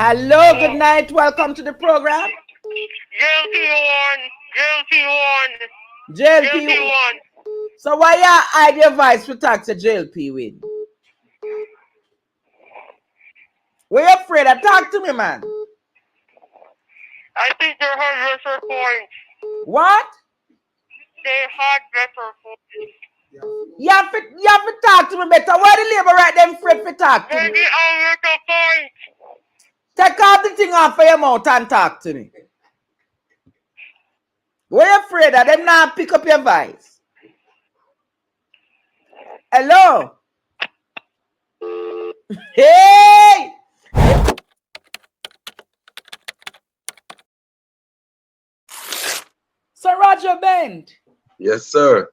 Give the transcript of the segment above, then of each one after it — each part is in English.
Hello, good night. Welcome to the program. JLP1. So why you hide your voice to talk to JLP with? Were you afraid to talk to me, man? I think they're hard dresser points. What? They're hard dresser points. You have to talk to me better. Why the labor right them afraid to talk to me? Maybe I'll make a point. Take off the thing off of your mouth and talk to me. Were you afraid of them not pick up your voice? Hello? Hey! Sir Roger Bent. Yes, sir.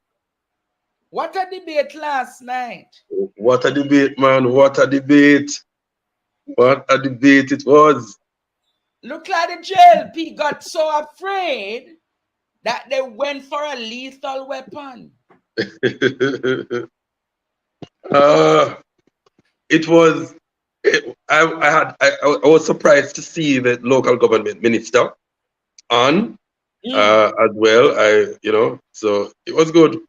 What a debate last night. What a debate, man. What a debate. What a debate it was. Look like the JLP got so afraid that they went for a lethal weapon. It was. I was surprised to see the local government minister on as well. So it was good.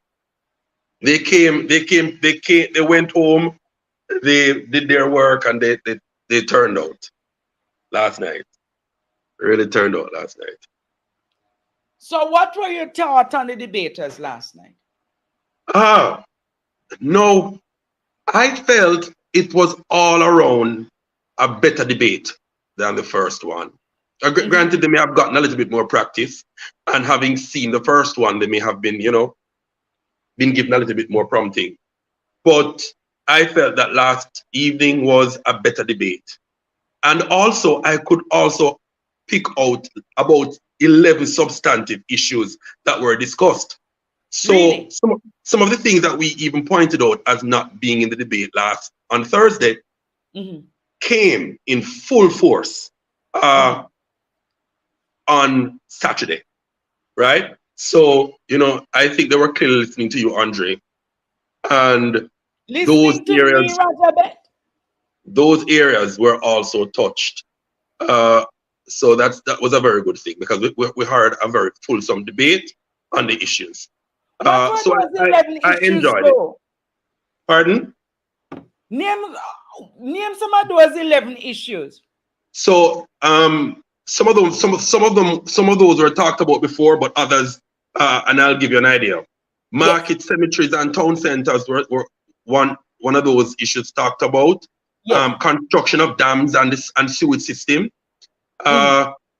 They went home, they did their work, and they turned out last night. Really turned out last night. So what were your thoughts on the debaters last night? No, I felt it was all around a better debate than the first one. Granted, they may have gotten a little bit more practice, and having seen the first one, they may have been, been given a little bit more prompting. But I felt that last evening was a better debate. And also, I could also pick out about 11 substantive issues that were discussed. So really? some of the things that we even pointed out as not being in the debate on Thursday came in full force on Saturday, right? So, I think they were clearly listening to you, Andre. And those areas were also touched. So that was a very good thing, because we heard a very fulsome debate on the issues. So I enjoyed it. Pardon? Name some of those 11 issues. So some of those were talked about before, but others, and I'll give you an idea. Market cemeteries and town centers were one of those issues talked about. Construction of dams and sewage system.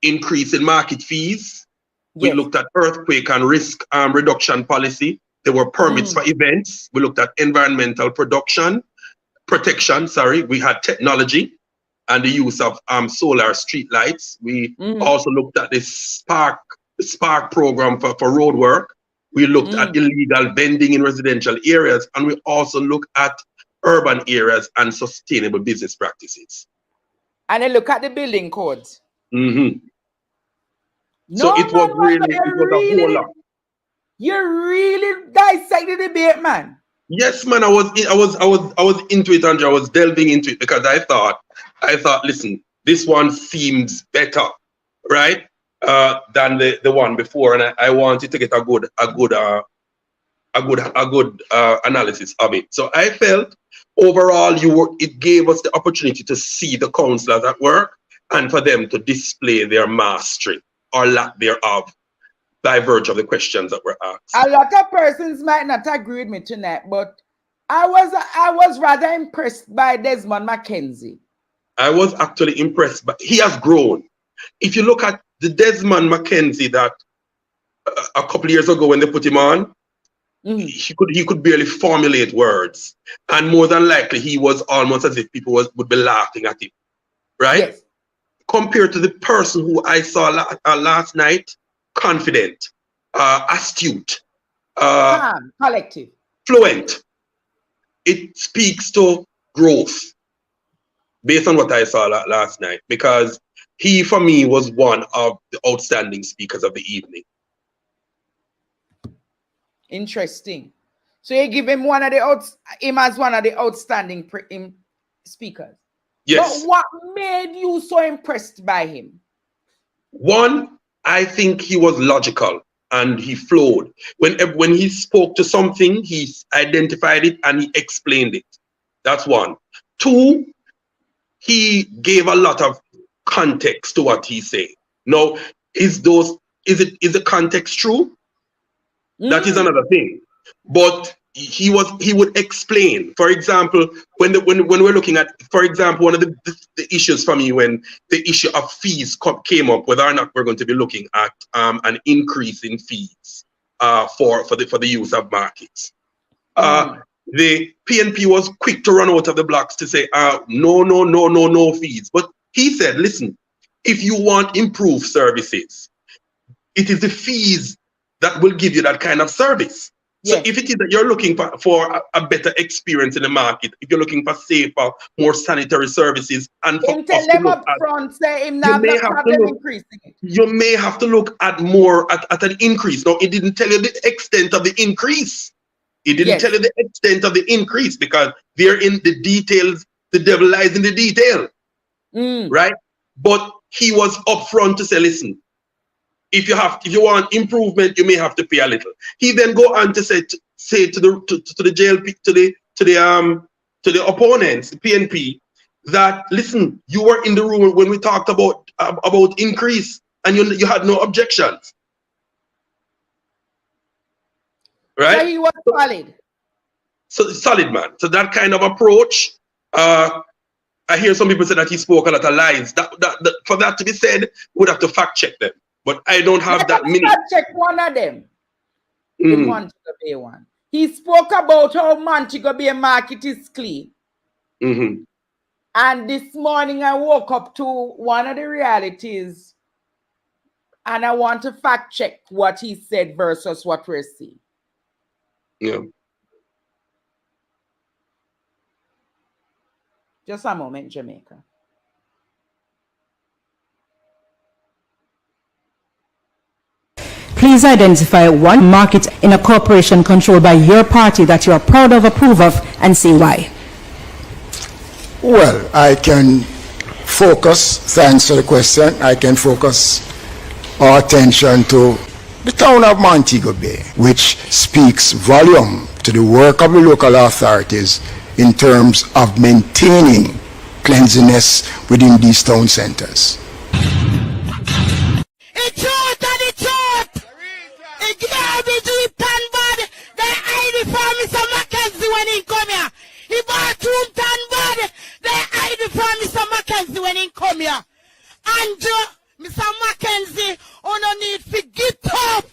Increase in market fees. We looked at earthquake and risk reduction policy. There were permits for events. We looked at environmental protection. We had technology and the use of solar street lights. We also looked at the Spark program for road work. We looked at illegal vending in residential areas, and we also looked at urban areas and sustainable business practices. And they look at the building codes. So it was a whole lot. You really dissected the debate, man. Yes, man. I was into it, Andrew. I was delving into it because I thought, listen, this one seems better, right, than the one before, and I wanted to get a good analysis of it. So I felt overall, it gave us the opportunity to see the councillors at work and for them to display their mastery or lack thereof by virtue of the questions that were asked. A lot of persons might not agree with me tonight, but I was rather impressed by Desmond McKenzie. I was actually impressed, but he has grown. If you look at the Desmond McKenzie that a couple of years ago when they put him on, he could barely formulate words, and more than likely he was almost as if people would be laughing at him, right? Yes. Compared to the person who I saw last night, confident, astute, calm, collective, fluent. It speaks to growth based on what I saw last night, because he, for me, was one of the outstanding speakers of the evening. Interesting. So you give him as one of the outstanding speakers. Yes. But what made you so impressed by him? One, I think he was logical and he flowed. When he spoke to something, he identified it and he explained it. That's one. Two, he gave a lot of context to what he said. Now, is the context true? That is another thing. But he would explain. For example, when we're looking at, for example, one of the issues for me when the issue of fees came up, whether or not we're going to be looking at an increase in fees for the use of markets. The PNP was quick to run out of the blocks to say, no fees. But he said, listen, if you want improved services, it is the fees that will give you that kind of service. So if it is that you're looking for a better experience in the market, if you're looking for safer, more sanitary services, and for tell them up front, say him not have problem increasing it. You may have to look at more at an increase. Now, it didn't tell you the extent of the increase. It didn't tell you the extent of the increase because they're in the details. The devil lies in the detail, right? But he was upfront to say, listen, if you want improvement, you may have to pay a little. He then go on to say to the opponents, the PNP, that listen, you were in the room when we talked about increase, and you had no objections, right? So he was solid. So solid, man. So that kind of approach. I hear some people say that he spoke a lot of lies. That for that to be said, we would have to fact check them. But I don't have that many. Check one of them. The Montego Bay one. He spoke about how Montego Bay market is clean. And this morning I woke up to one of the realities, and I want to fact check what he said versus what we're seeing. Yeah. Just a moment, Jamaica. Please identify one market in a corporation controlled by your party that you are proud of, approve of, and say why. Well, I can focus, to answer the question, I can focus our attention to the town of Montego Bay, which speaks volume to the work of the local authorities in terms of maintaining cleanliness within these town centers. When he come here, he bought room tan bad. They hide it from Mr. Mackenzie when he come here. And Mr. Mackenzie, on no need to get up.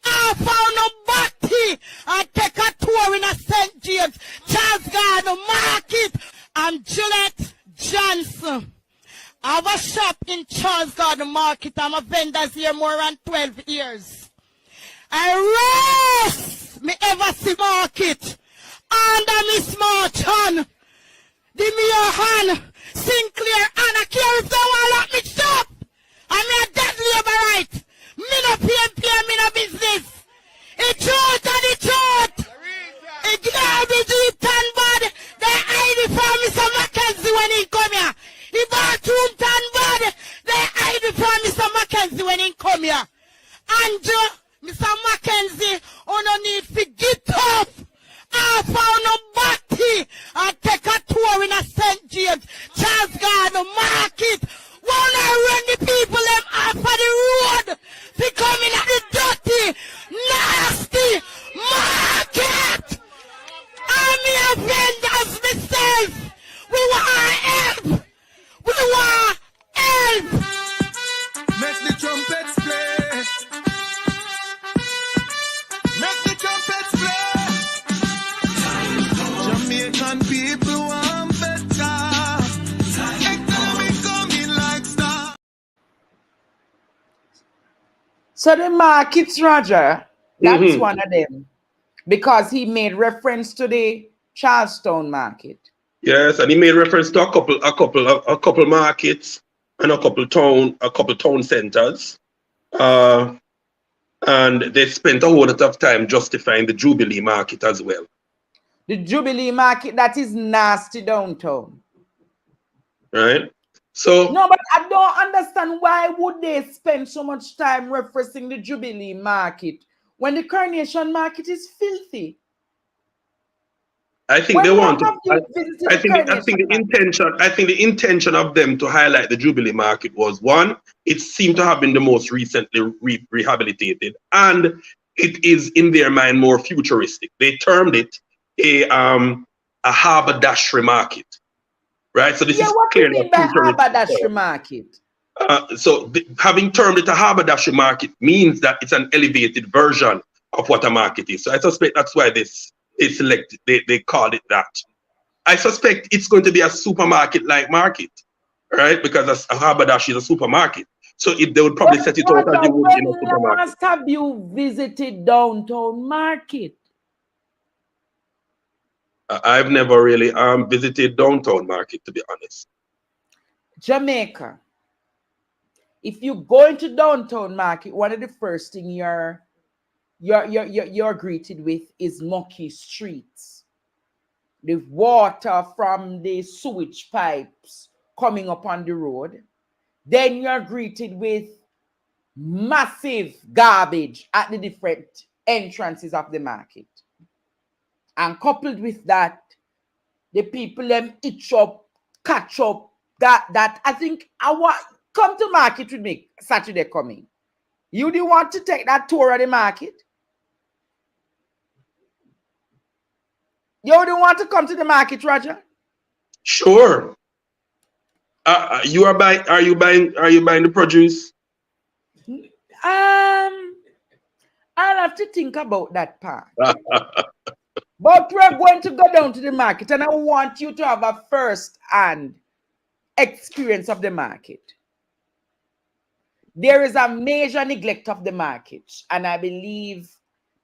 I found a body and take a tour in a St. James, Charles Garden Market. I'm Juliet Johnson. I have a shop in Charles Garden Market. I'm a vendor here more than 12 years. I rest me ever see market. Under Miss Martin, the Mayor Han, Sinclair, and I care if they want to lock me shop. I'm a dead labor right. Me no PMP, me no business. It's truth and it's truth. It's garbage, it's tan bad. They hide it from Mr. Mackenzie when he come here. He bought room tan bad. They hide it from Mr. Mackenzie when he come here. And Mr. Mackenzie, on no need to get up. I found a body and take a tour in a St. James, Charles Garden Market. Wanna run the people them off of the road to come in at the dirty, nasty market. I'm your vendors myself. We want help. We want help. Make the trumpets play. Make the trumpets play. Jamaican people want better. Economy coming like stars. So the markets, Roger, that's one of them. Because he made reference to the Charlestown market. Yes, and he made reference to a couple markets and a couple town centers. And they spent a whole lot of time justifying the Jubilee market as well. The Jubilee market, that is nasty downtown. right? So No, but I don't understand why would they spend so much time referencing the Jubilee market when the Coronation market is filthy. I think When they want most to. of you visited I the think Coronation the market? intention. I think the intention of them to highlight the Jubilee market was one. It seemed to have been the most recently rehabilitated, and it is in their mind more futuristic. They termed it a haberdashery market, right? So this Yeah, is what do you clearly a mean by futuristic haberdashery term. market? Having termed it a haberdashery market means that it's an elevated version of what a market is. So I suspect that's why they called it that. I suspect it's going to be a supermarket-like market, right? Because a haberdashery is a supermarket. So they would probably set it out as you would in a When supermarket. last have you visited downtown market? I've never really visited downtown market, to be honest. Jamaica. If you go into downtown market, one of the first thing you're greeted with is mucky streets. The water from the sewage pipes coming up on the road. Then you're greeted with massive garbage at the different entrances of the market. And coupled with that, the people them itch up, catch up, that I think I want come to market with me Saturday coming. You do want to take that tour of the market? You don't want to come to the market, Roger? Sure. Are you buying the produce? I'll have to think about that part. But we're going to go down to the market, and I want you to have a first-hand experience of the market. There is a major neglect of the market, and I believe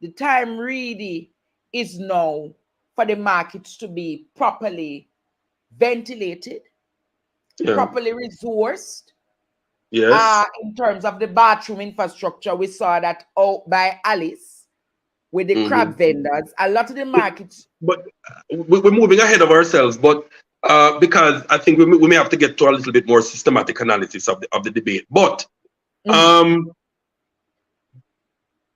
the time really is now for the markets to be properly ventilated, properly resourced. Yes. In terms of the bathroom infrastructure, we saw that out by Alice with the crab vendors. A lot of the markets. But we're moving ahead of ourselves. But because I think we may have to get to a little bit more systematic analysis of the debate. But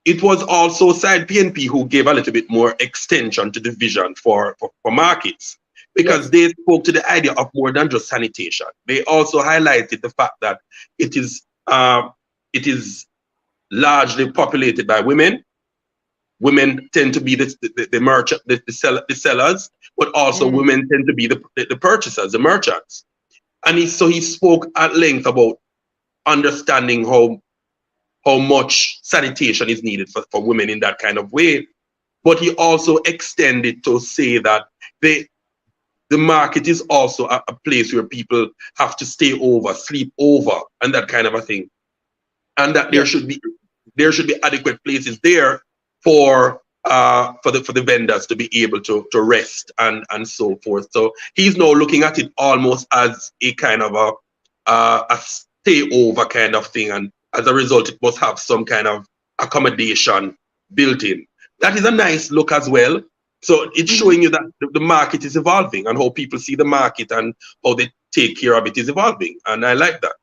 it was also Side PNP who gave a little bit more extension to the vision for markets, because they spoke to the idea of more than just sanitation. They also highlighted the fact that it is largely populated by women. Women tend to be the merchant, the sellers, but also women tend to be the purchasers, the merchants. And so he spoke at length about understanding how much sanitation is needed for women in that kind of way. But he also extended to say that the market is also a place where people have to stay over, sleep over, and that kind of a thing. And that there should be adequate places there for the vendors to be able to rest and so forth. So he's now looking at it almost as a kind of a stay over kind of thing, and as a result it must have some kind of accommodation built in. That is a nice look as well. So it's showing you that the market is evolving, and how people see the market and how they take care of it is evolving, and I like that.